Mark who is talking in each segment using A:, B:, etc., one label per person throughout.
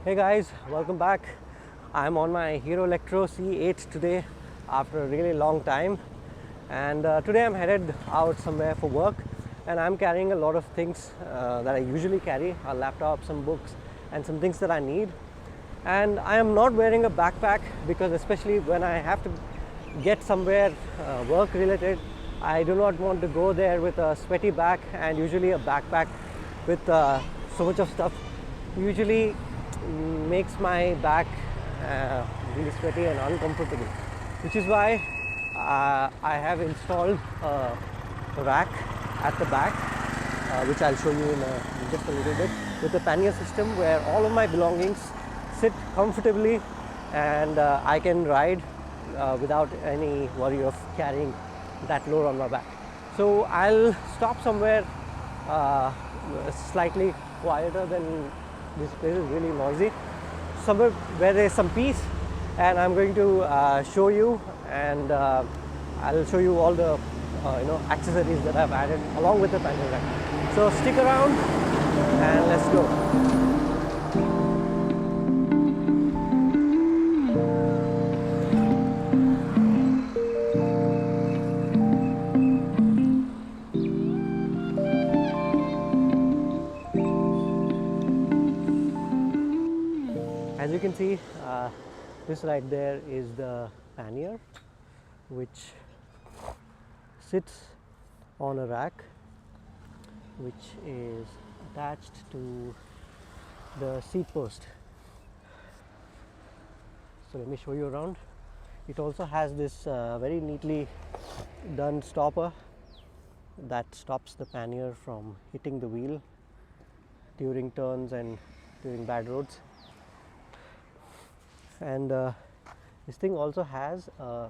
A: Hey guys, welcome back. I'm on my Hero Lectro E today after a really long time, and today I'm headed out somewhere for work, and I'm carrying a lot of things that I usually carry: a laptop, some books, and some things that I need. And I am not wearing a backpack because, especially when I have to get somewhere work related, I do not want to go there with a sweaty back, and usually a backpack with so much of stuff usually makes my back really sweaty and uncomfortable, which is why I have installed a rack at the back, which I'll show you in just a little bit, with a pannier system where all of my belongings sit comfortably, and I can ride without any worry of carrying that load on my back. So I'll stop somewhere slightly quieter than this place is really noisy, somewhere where there's some peace, and I'm going to show you, and I'll show you all the accessories that I've added along with the pannier rack. So stick around and let's go. As you can see, this right there is the pannier, which sits on a rack which is attached to the seat post. So let me show you around. It also has this very neatly done stopper that stops the pannier from hitting the wheel during turns and during bad roads. And this thing also has a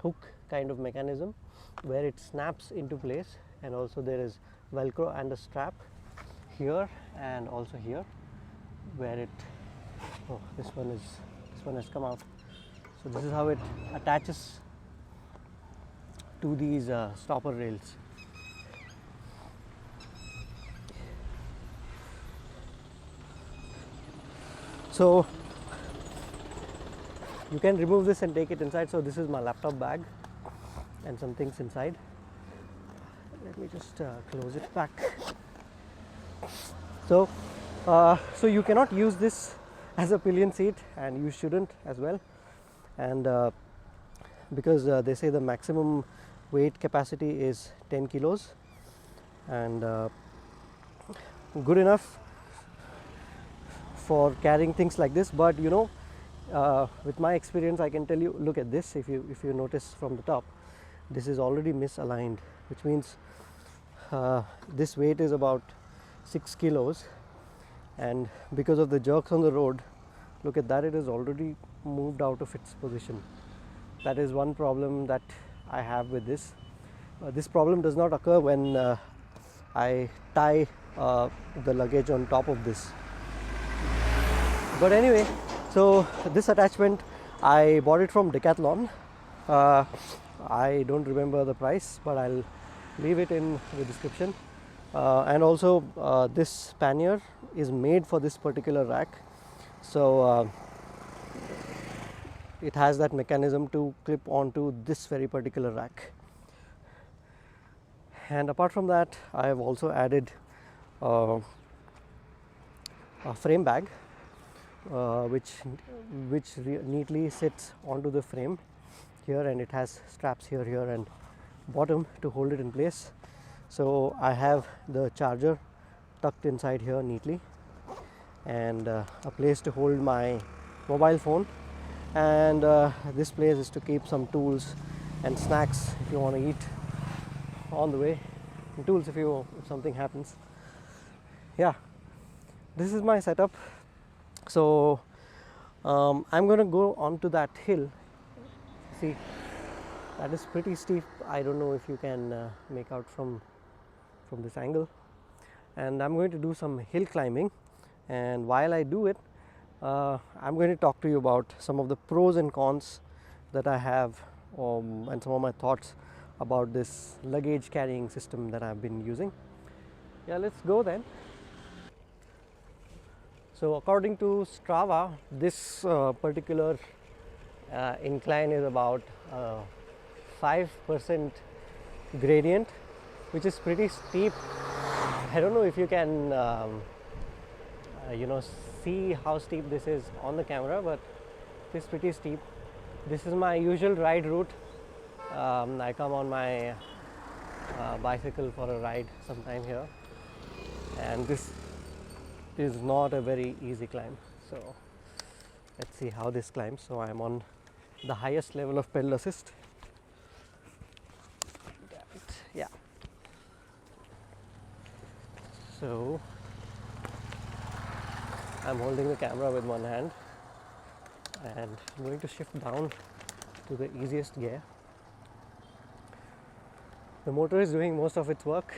A: hook kind of mechanism where it snaps into place, and also there is velcro and a strap here and also here where it this one has come out. So this is how it attaches to these stopper rails. So you can remove this and take it inside. So this is my laptop bag and some things inside. Let me just close it back. So you cannot use this as a pillion seat, and you shouldn't as well. And because they say the maximum weight capacity is 10 kilos, and good enough for carrying things like this. But with my experience, I can tell you, look at this. If you notice from the top, this is already misaligned, which means this weight is about 6 kilos, and because of the jerks on the road, look at that, it is already moved out of its position. That is one problem that I have with this. This problem does not occur when I tie the luggage on top of this. But anyway, so this attachment, I bought it from Decathlon. I don't remember the price, but I'll leave it in the description. And also this pannier is made for this particular rack. So it has that mechanism to clip onto this very particular rack. And apart from that, I have also added a frame bag, which neatly sits onto the frame here, and it has straps here and bottom to hold it in place. So I have the charger tucked inside here neatly, and a place to hold my mobile phone, and this place is to keep some tools and snacks if you want to eat on the way, and tools if something happens. Yeah, this is my setup. So I'm going to go onto that hill. See, that is pretty steep. I don't know if you can make out from this angle. And I'm going to do some hill climbing. And while I do it, I'm going to talk to you about some of the pros and cons that I have, and some of my thoughts about this luggage carrying system that I've been using. Yeah, let's go then. So according to Strava, this particular incline is about 5% gradient, which is pretty steep. I don't know if you can see how steep this is on the camera, but it's pretty steep. This is my usual ride route. I come on my bicycle for a ride sometime here, and this is not a very easy climb. So let's see how this climbs. So I'm on the highest level of pedal assist. Yeah. So I'm holding the camera with one hand and I'm going to shift down to the easiest gear. The motor is doing most of its work,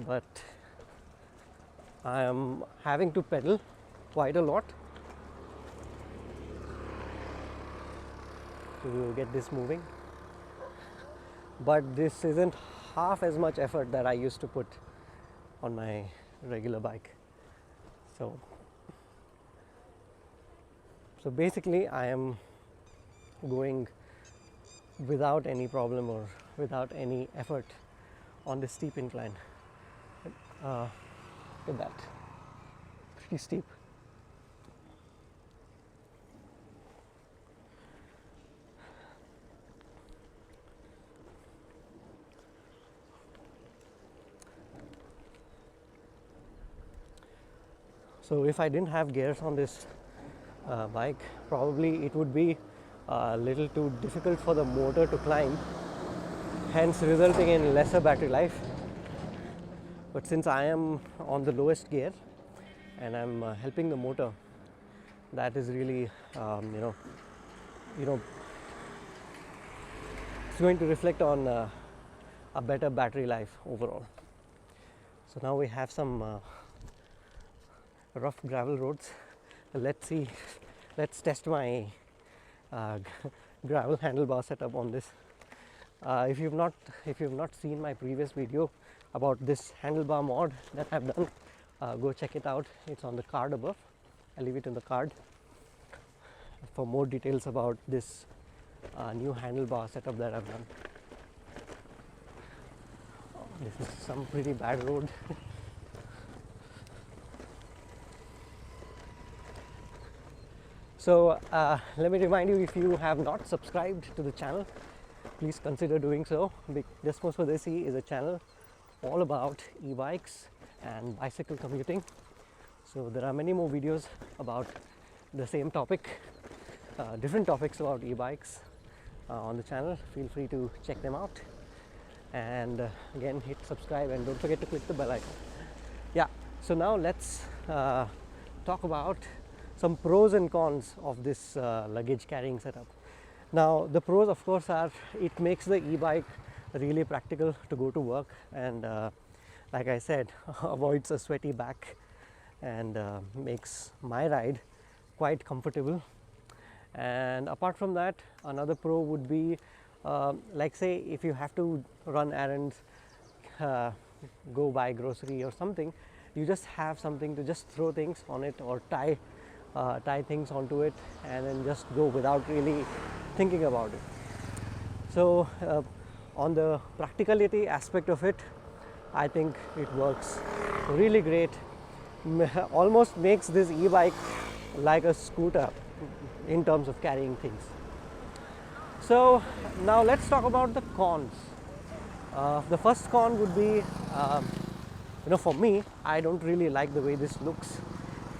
A: but I am having to pedal quite a lot to get this moving. But this isn't half as much effort that I used to put on my regular bike. So basically I am going without any problem or without any effort on this steep incline. Look at that, pretty steep. So if I didn't have gears on this bike, probably it would be a little too difficult for the motor to climb, hence resulting in lesser battery life. But since I am on the lowest gear and I'm helping the motor, that is really it's going to reflect on a better battery life overall. So now we have some rough gravel roads. Let's test my gravel handlebar setup on this. If you've not seen my previous video about this handlebar mod that I've done, go check it out. It's on the card above. I'll leave it in the card for more details about this new handlebar setup that I've done. This is some pretty bad road. So let me remind you, if you have not subscribed to the channel, please consider doing so. Desmos Swadesi is a channel all about e-bikes and bicycle commuting. So there are many more videos about the same topic, different topics about e-bikes on the channel. Feel free to check them out, and again, hit subscribe and don't forget to click the bell icon. Yeah, so now let's talk about some pros and cons of this luggage carrying setup. Now the pros, of course, are it makes the e-bike really practical to go to work, and like I said, avoids a sweaty back and makes my ride quite comfortable. And apart from that, another pro would be like, say, if you have to run errands, go buy grocery or something, you just have something to just throw things on it or tie things onto it and then just go without really thinking about it. So on the practicality aspect of it, I think it works really great. Almost makes this e-bike like a scooter in terms of carrying things. So now let's talk about the cons. The first con would be, for me, I don't really like the way this looks.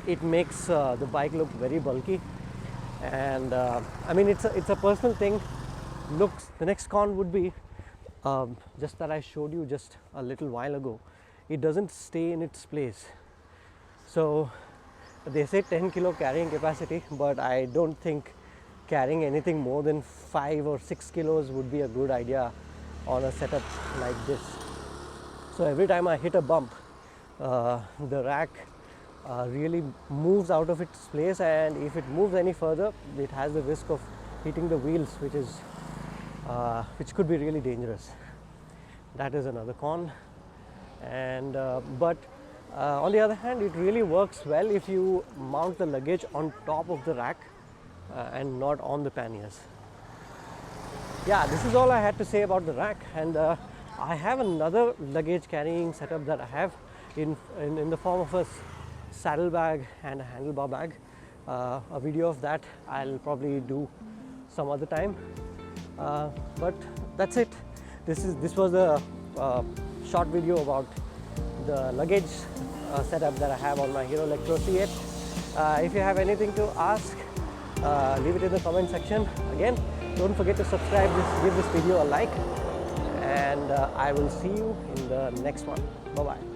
A: It makes the bike look very bulky, and I mean, it's a personal thing. Looks. The next con would be just that I showed you just a little while ago. It doesn't stay in its place. So they say 10 kilo carrying capacity, but I don't think carrying anything more than 5 or 6 kilos would be a good idea on a setup like this. So every time I hit a bump, the rack really moves out of its place, and if it moves any further, it has the risk of hitting the wheels, which could be really dangerous. That is another con. And but On the other hand, it really works well if you mount the luggage on top of the rack and not on the panniers. Yeah, this is all I had to say about the rack, and I have another luggage carrying setup that I have in the form of a saddle bag and a handlebar bag. A video of that I'll probably do some other time, but that's it. This was a short video about the luggage setup that I have on my Hero Lectro E. If you have anything to ask, leave it in the comment section. Again, don't forget to subscribe, give this video a like, and I will see you in the next one. Bye bye.